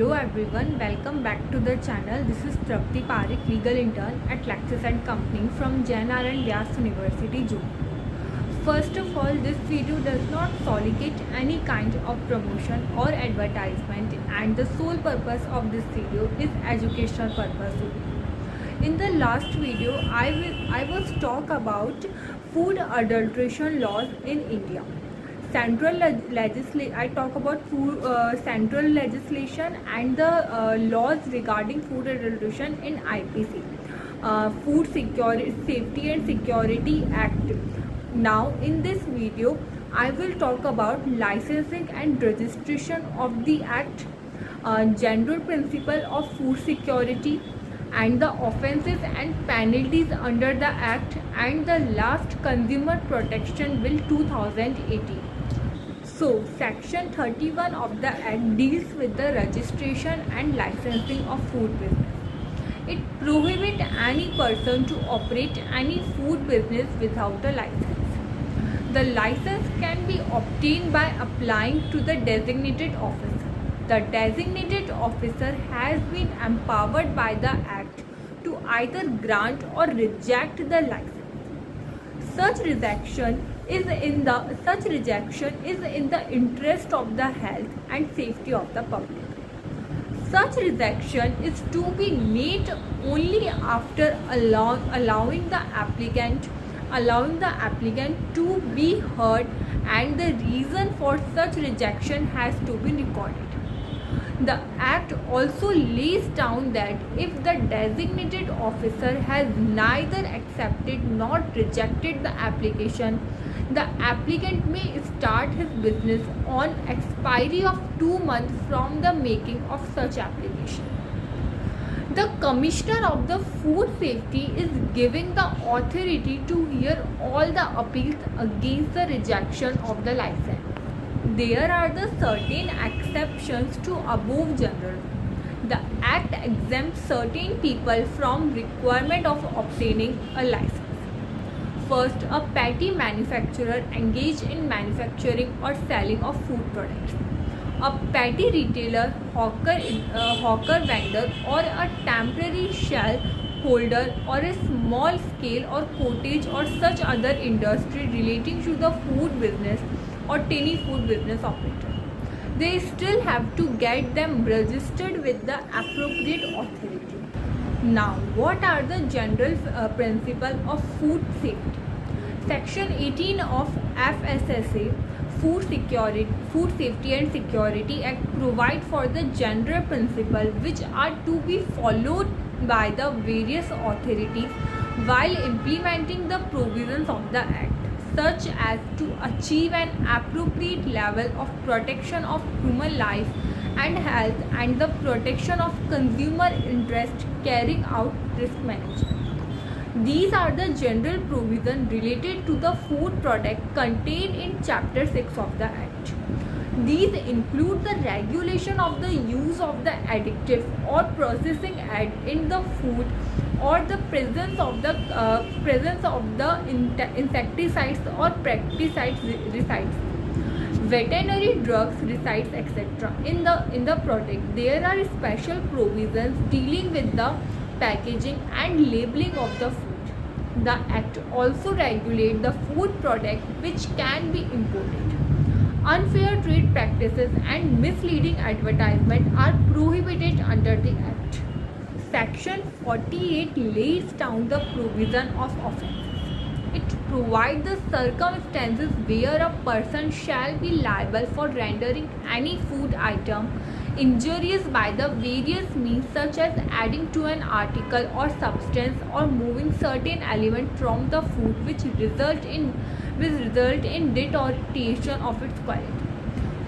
Hello everyone, welcome back to the channel. This is Trapti Parik, legal intern at Lexis and Company from Jain R&D Vyas University, Jodhpur. First of all, this video does not solicit any kind of promotion or advertisement, and the sole purpose of this video is educational purpose only. In the last video, I was talk about food adulteration laws in India. I talk about food, central legislation and the laws regarding food adulteration in IPC, Food Security Safety and Security Act. Now in this video I will talk about licensing and registration of the act, general principle of food security, and the offences and penalties under the act, and the last Consumer Protection Bill 2018. So, Section 31 of the Act deals with the registration and licensing of food business. It prohibits any person to operate any food business without a license. The license can be obtained by applying to the designated officer. The designated officer has been empowered by the Act to either grant or reject the license. Such rejection is in the interest of the health and safety of the public. Such rejection is to be made only after allowing the applicant to be heard, and the reason for such rejection has to be recorded. The Act also lays down that if the designated officer has neither accepted nor rejected the application, the applicant may start his business on expiry of 2 months from the making of such application. The Commissioner of the Food Safety is given the authority to hear all the appeals against the rejection of the license. There are the certain exceptions to above general. The Act exempts certain people from requirement of obtaining a license. First, a petty manufacturer engaged in manufacturing or selling of food products. A petty retailer, hawker vendor, or a temporary shell holder, or a small scale or cottage or such other industry relating to the food business or tiny food business operator. They still have to get them registered with the appropriate authority. Now, what are the general principles of food safety? Section 18 of FSSA, Food Safety and Security Act, provide for the general principles which are to be followed by the various authorities while implementing the provisions of the Act, such as to achieve an appropriate level of protection of human life and health and the protection of consumer interest, carrying out risk management. These are the general provisions related to the food product contained in Chapter 6 of the Act. These include the regulation of the use of the additive or processing aid in the food, or the presence of the insecticides or pesticides resides, veterinary drugs resides, etc. in the product. There are special provisions dealing with the packaging and labeling of the food. The Act also regulates the food product which can be imported. Unfair trade practices and misleading advertisement are prohibited under the Act. Section 48 lays down the provision of offences. It provides the circumstances where a person shall be liable for rendering any food item injurious by the various means, such as adding to an article or substance or moving certain element from the food which result in deterioration of its quality.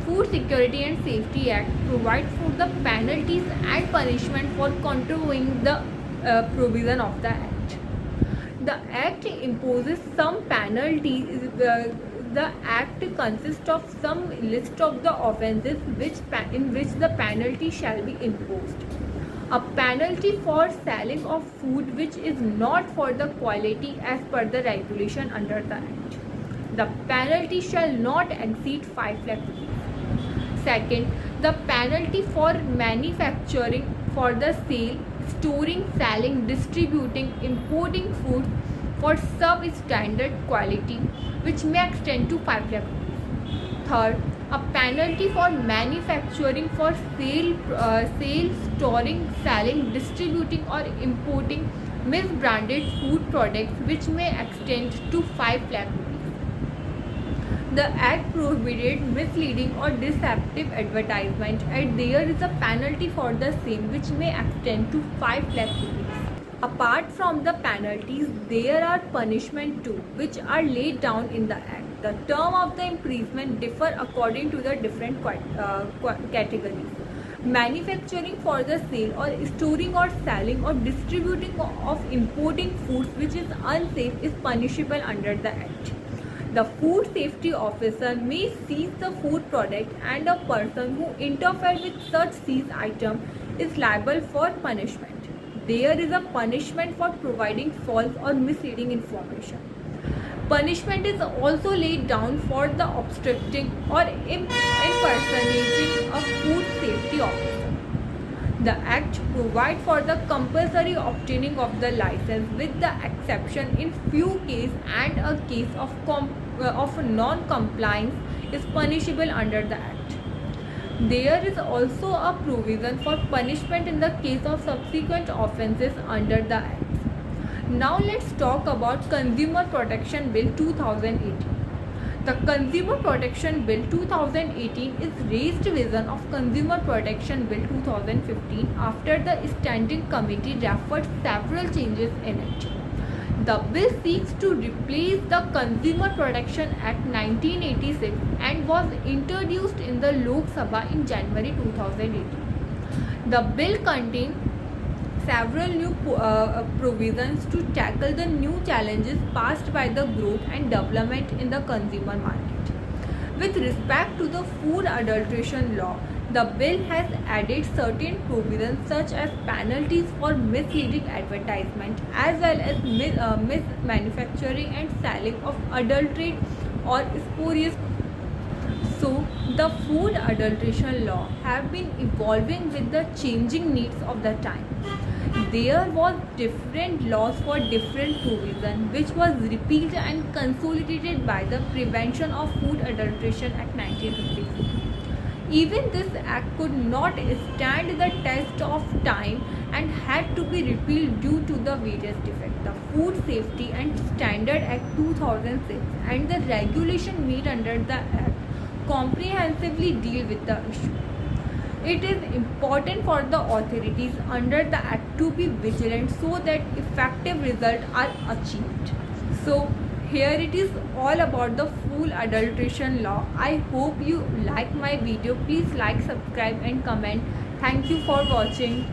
Food Security and Safety Act provides for the penalties and punishment for contravening the provision of the Act. The Act imposes some penalties. The Act consists of some list of the offences in which the penalty shall be imposed. A penalty for selling of food which is not for the quality as per the regulation under the Act. The penalty shall not exceed 5 lakh rupees. Second, the penalty for manufacturing for the sale, storing, selling, distributing, importing food for substandard quality, which may extend to 5 lakh rupees. Third, a penalty for manufacturing for sale, storing, selling, distributing, or importing misbranded food products, which may extend to 5 lakh rupees. The Act prohibited misleading or deceptive advertisement, and there is a penalty for the same, which may extend to 5 lakh rupees. Apart from the penalties, there are punishment too, which are laid down in the Act. The term of the imprisonment differ according to the different categories. Manufacturing for the sale or storing or selling or distributing of importing foods which is unsafe is punishable under the Act. The food safety officer may seize the food product, and a person who interferes with such seized item is liable for punishment. There is a punishment for providing false or misleading information. Punishment is also laid down for the obstructing or impersonating a food safety officer. The Act provides for the compulsory obtaining of the license, with the exception in few cases, and a case of non-compliance is punishable under the Act. There is also a provision for punishment in the case of subsequent offences under the Act. Now let's talk about Consumer Protection Bill 2018. The Consumer Protection Bill 2018 is raised version of Consumer Protection Bill 2015 after the Standing Committee referred several changes in it. The bill seeks to replace the Consumer Protection Act 1986 and was introduced in the Lok Sabha in January 2018. The bill contains several new provisions to tackle the new challenges posed by the growth and development in the consumer market. With respect to the food adulteration law, the bill has added certain provisions such as penalties for misleading advertisement, as well as manufacturing and selling of adulterate or spurious. So, the food adulteration law have been evolving with the changing needs of the time. There was different laws for different provisions, which was repealed and consolidated by the Prevention of Food Adulteration Act 1954. Even this act could not stand the test of time and had to be repealed due to the various defects. The Food Safety and Standard Act 2006 and the regulation made under the act comprehensively deal with the issue. It is important for the authorities under the act to be vigilant so that effective results are achieved. So here it is all about the food adulteration law. I hope you like my video. Please like, subscribe and comment. Thank you for watching.